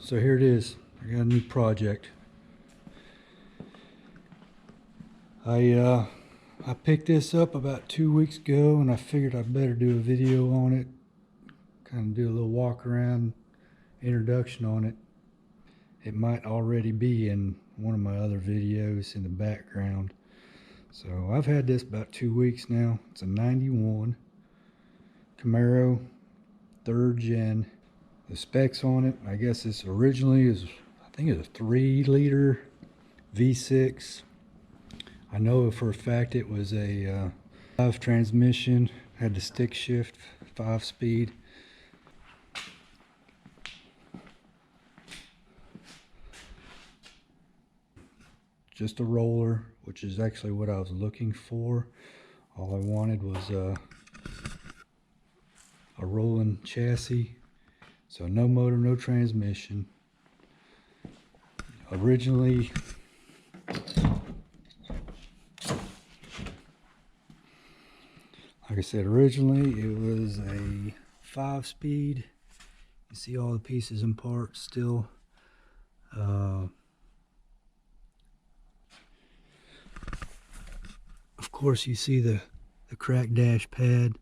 So here it is. I got a new project. I picked this up about 2 weeks ago, and I figured I'd better do a video on it, kind of do a little walk around introduction on it. It might already be in one of my other videos in the background. So I've had this about 2 weeks now. It's a 91 Camaro 3rd gen. The specs on it, I guess this originally is, I think it's a 3-liter V6. I know for a fact it was a 5 transmission, had the stick shift, 5-speed. Just a roller, which is actually what I was looking for. All I wanted was a rolling chassis. So no motor, no transmission. Originally, like I said, originally it was a 5-speed. You see all the pieces and parts still. Of course, you see the cracked dash pad.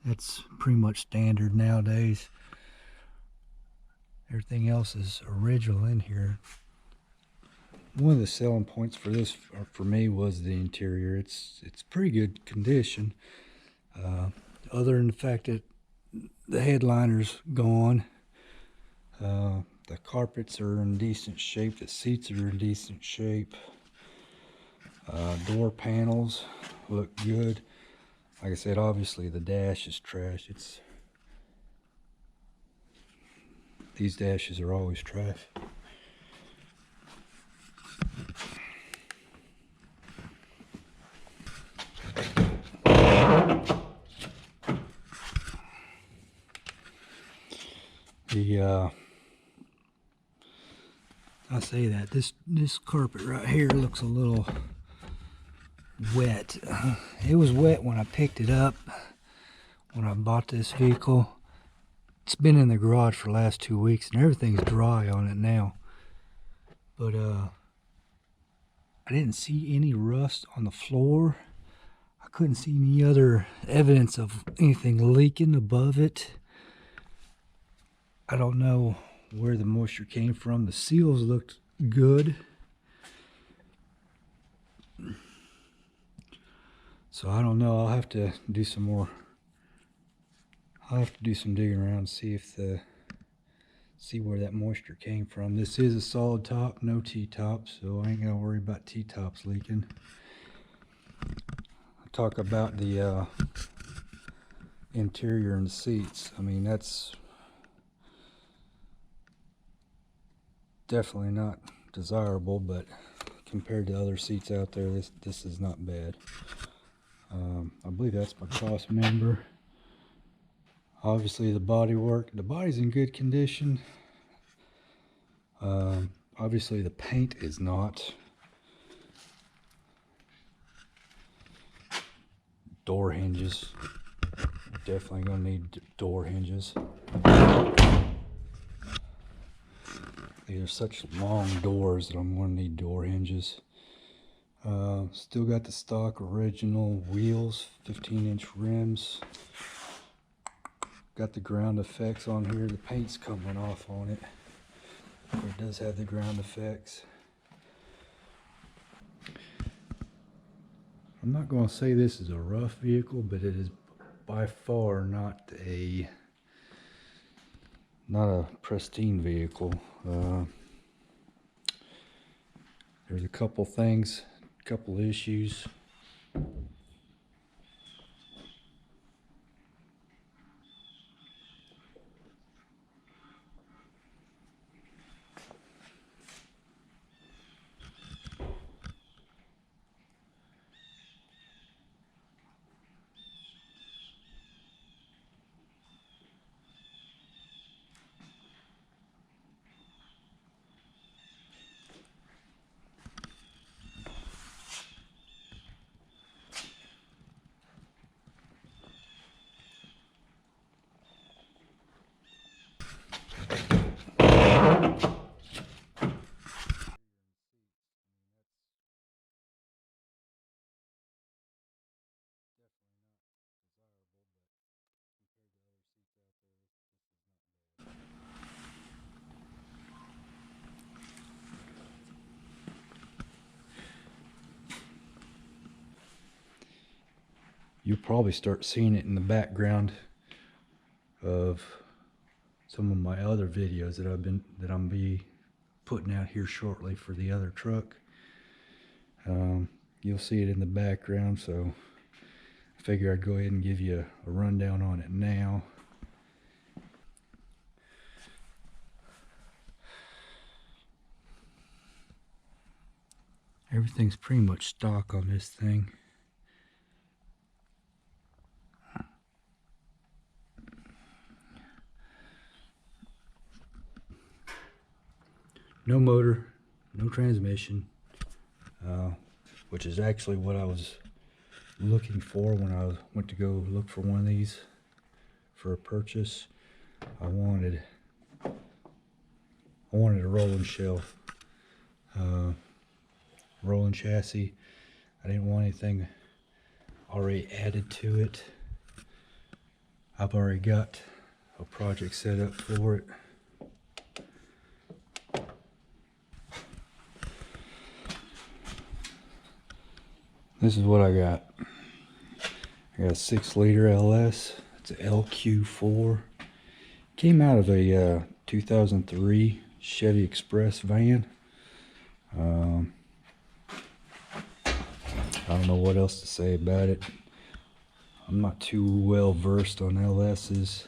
That's pretty much standard nowadays. Everything else is original in here. One of the selling points for this, for me, was the interior. It's pretty good condition. Other than the fact that the headliner's gone, the carpets are in decent shape. The seats are in decent shape. Door panels look good. Like I said, obviously the dash is trash. These dashes are always trash. I say that this carpet right here looks a little wet. It was wet when I picked it up, when I bought this vehicle. It's been in the garage for the last 2 weeks and everything's dry on it now. But I didn't see any rust on the floor. I couldn't see any other evidence of anything leaking above it. I don't know where the moisture came from. The seals looked good. So I don't know. I'll have to do some more. I'll have to do some digging around, see where that moisture came from. This is a solid top, no T-top, so I ain't gonna worry about T-tops leaking. I'll talk about the interior and the seats. I mean, that's definitely not desirable, but compared to other seats out there, this is not bad. I believe that's my cross member. Obviously the bodywork, the body's in good condition. Obviously the paint is not. Door hinges, definitely gonna need door hinges. These are such long doors that I'm gonna need door hinges. Still got the stock original wheels, 15-inch rims. Got the ground effects on here. The paint's coming off on it. It does have the ground effects. I'm not going to say this is a rough vehicle, but it is by far not a pristine vehicle. There's a couple things, a couple issues. you'll probably start seeing it in the background of some of my other videos that I'm be putting out here shortly for the other truck. You'll see it in the background, so I figure I'd go ahead and give you a rundown on it now. Everything's pretty much stock on this thing. No motor, no transmission, which is actually what I was looking for when I went to go look for one of these for a purchase. I wanted a rolling shelf, rolling chassis. I didn't want anything already added to it. I've already got a project set up for it. This is what I got. I got a 6-liter LS. It's an LQ4. Came out of a 2003 Chevy Express van. I don't know what else to say about it. I'm not too well versed on LS's,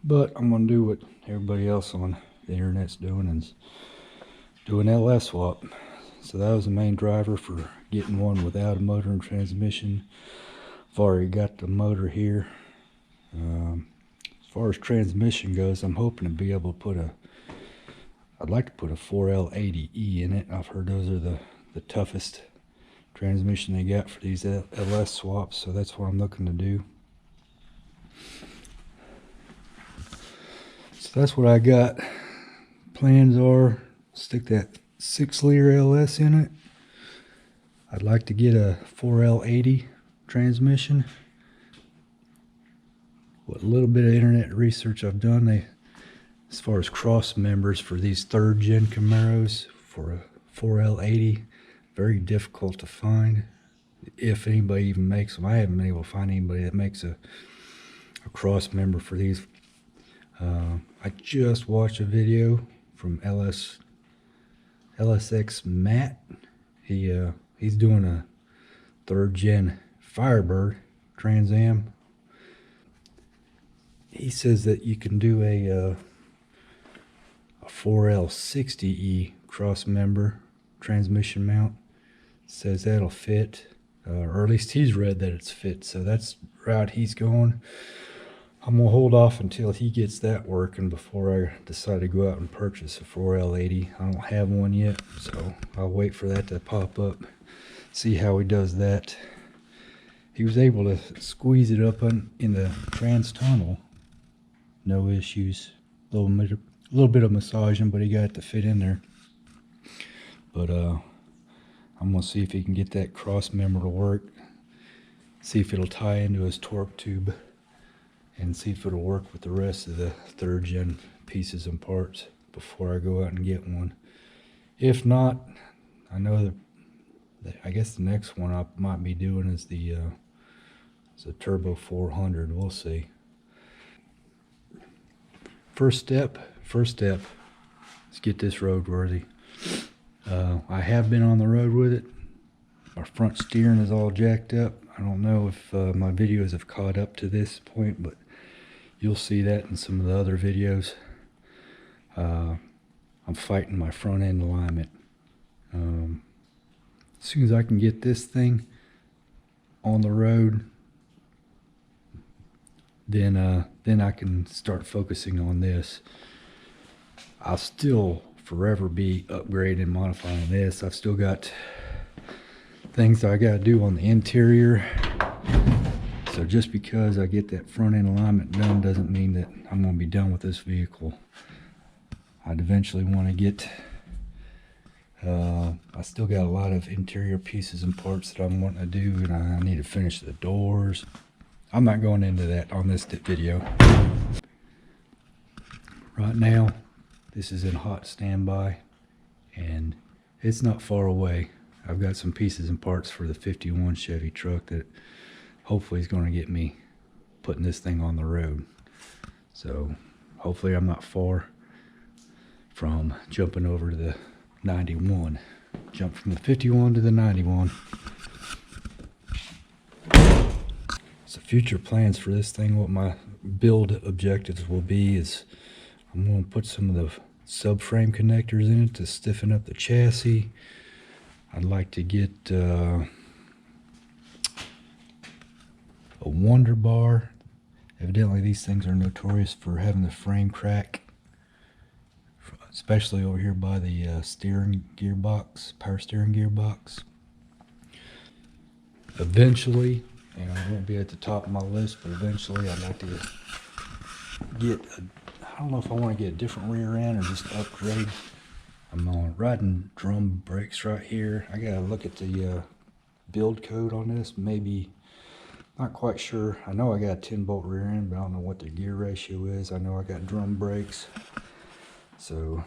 but I'm gonna do what everybody else on the internet's doing, and do an LS swap. So that was the main driver for getting one without a motor and transmission. I've already got the motor here. As far as transmission goes, I'm hoping to be able to put I'd like to put a 4L80E in it. I've heard those are the toughest transmission they got for these LS swaps, so that's what I'm looking to do. So that's what I got. Plans are stick that 6-liter LS in it. I'd like to get a 4L80 transmission. What little bit of internet research I've done, as far as cross members for these 3rd gen Camaros for a 4L80, very difficult to find, if anybody even makes them. I haven't been able to find anybody that makes a cross member for these. I just watched a video from LSX Matt. He's doing a 3rd gen Firebird Trans Am. He says that you can do a 4L60E cross member transmission mount. Says that'll fit, or at least he's read that it's fit, so that's the route he's going. I'm gonna hold off until he gets that working before I decide to go out and purchase a 4L80. I don't have one yet, so I'll wait for that to pop up, see how he does that. He was able to squeeze it up in the trans tunnel, no issues. A little bit of massaging, but he got it to fit in there. But I'm gonna see if he can get that cross member to work, see if it'll tie into his torque tube, and see if it'll work with the rest of the 3rd gen pieces and parts before I go out and get one. If not, I know that I guess the next one I might be doing is the Turbo 400. We'll see. First step, let's get this roadworthy. I have been on the road with it. Our front steering is all jacked up. I don't know if my videos have caught up to this point, but you'll see that in some of the other videos. I'm fighting my front end alignment. As soon as I can get this thing on the road, then I can start focusing on this. I'll still forever be upgrading and modifying this. I've still got things that I got to do on the interior. So just because I get that front end alignment done doesn't mean that I'm going to be done with this vehicle. I'd eventually want to get, I still got a lot of interior pieces and parts that I'm wanting to do, and I need to finish the doors. I'm not going into that on this video. Right now, this is in hot standby, and it's not far away. I've got some pieces and parts for the 51 Chevy truck that hopefully is going to get me putting this thing on the road. So hopefully I'm not far from jumping over to the 91. Jump from the 51 to the 91. So future plans for this thing, what my build objectives will be is I'm going to put some of the subframe connectors in it to stiffen up the chassis. I'd like to get a Wonder bar. Evidently these things are notorious for having the frame crack, especially over here by the steering gearbox, power steering gearbox. Eventually, and it won't be at the top of my list, but eventually I'd like to get I don't know if I want to get a different rear end or just upgrade. I'm riding drum brakes right here. I gotta look at the build code on this. Maybe, not quite sure. I know I got a 10-bolt rear end, but I don't know what the gear ratio is. I know I got drum brakes, so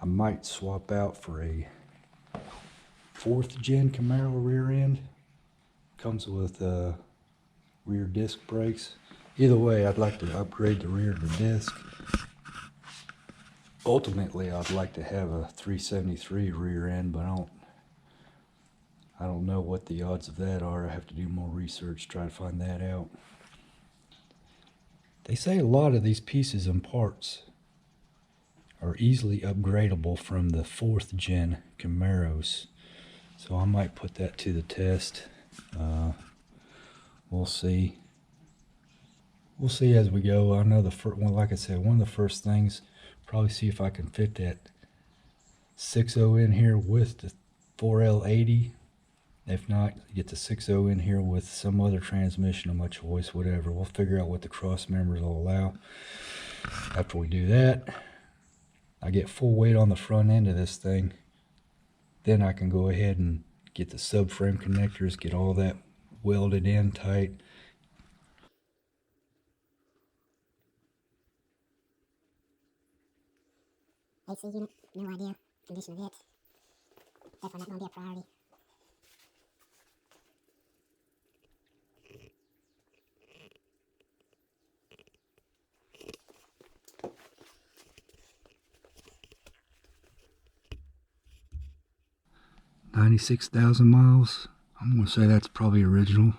I might swap out for a 4th gen Camaro rear end. Comes with rear disc brakes. Either way, I'd like to upgrade the rear of the disc. Ultimately, I'd like to have a 373 rear end, but I don't know what the odds of that are. I have to do more research, try to find that out. They say a lot of these pieces and parts are easily upgradable from the 4th gen Camaros, so I might put that to the test. We'll see. We'll see as we go. I know the first one, like I said, one of the first things, probably see if I can fit that 6.0 in here with the 4L80. If not, get the 6.0 in here with some other transmission of my choice, whatever. We'll figure out what the cross members will allow. After we do that, I get full weight on the front end of this thing. Then I can go ahead and get the subframe connectors, get all that welded in tight. AC unit, no idea. Condition of it. Definitely not going to be a priority. $96,000 miles. I'm going to say that's probably original.